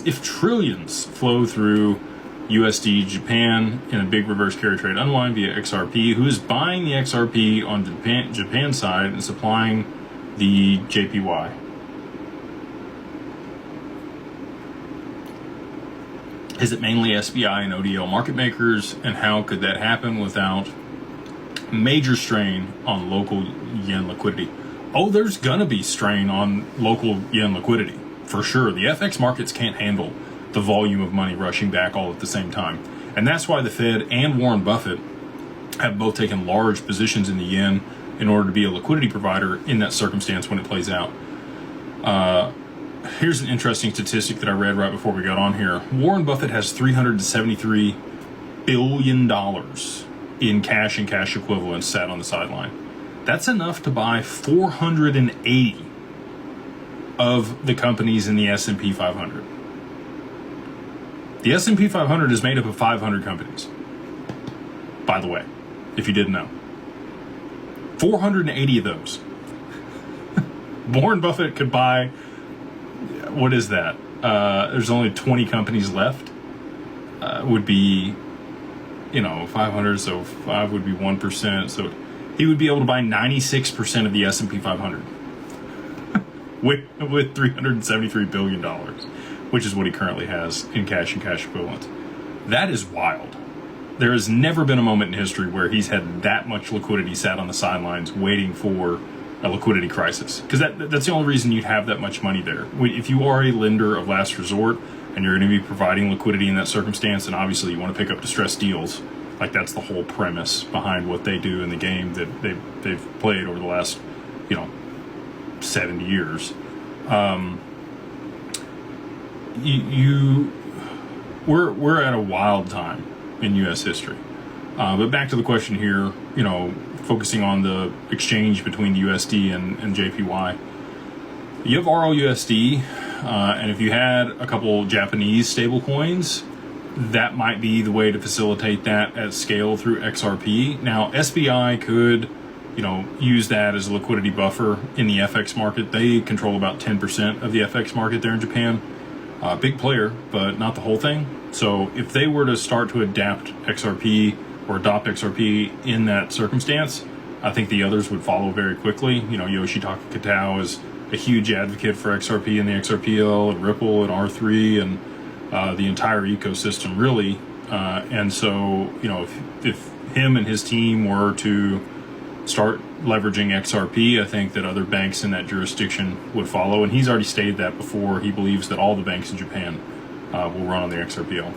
if trillions flow through USD Japan in a big reverse carry trade unwind via XRP, who is buying the XRP on Japan side and supplying the JPY? Is it mainly SBI and ODL market makers? And how could that happen without major strain on local yen liquidity? Oh, there's gonna be strain on local yen liquidity, for sure. The FX markets can't handle the volume of money rushing back all at the same time. And that's why the Fed and Warren Buffett have both taken large positions in the yen in order to be a liquidity provider in that circumstance when it plays out. Here's an interesting statistic that I read right before we got on here. Warren Buffett has $373 billion in cash and cash equivalents sat on the sideline. That's enough to buy 480 of the companies in the S&P 500. The S&P 500 is made up of 500 companies, by the way, if you didn't know. 480 of those. Warren Buffett could buy, what is that? There's only 20 companies left. Would be, 500, so 5 would be 1%. So he would be able to buy 96% of the S&P 500 with $373 billion, which is what he currently has in cash and cash equivalents. That is wild. There has never been a moment in history where he's had that much liquidity sat on the sidelines waiting for a liquidity crisis. Because that's the only reason you'd have that much money there. If you are a lender of last resort and you're going to be providing liquidity in that circumstance, and obviously you want to pick up distressed deals, like that's the whole premise behind what they do in the game that they've played over the last, 70 years. We're at a wild time in U.S. history. But back to the question here, focusing on the exchange between the USD and JPY. You have RLUSD, and if you had a couple Japanese stable coins, that might be the way to facilitate that at scale through XRP. Now, SBI could, use that as a liquidity buffer in the FX market. They control about 10% of the FX market there in Japan. Big player, but not the whole thing. So if they were to start to adapt XRP or adopt XRP in that circumstance, I think the others would follow very quickly. Yoshitaka Kitao is a huge advocate for XRP and the XRPL and Ripple and R3 and the entire ecosystem, really. And so, if him and his team were to start leveraging XRP, I think that other banks in that jurisdiction would follow. And he's already stated that before. He believes that all the banks in Japan will run on the XRPL.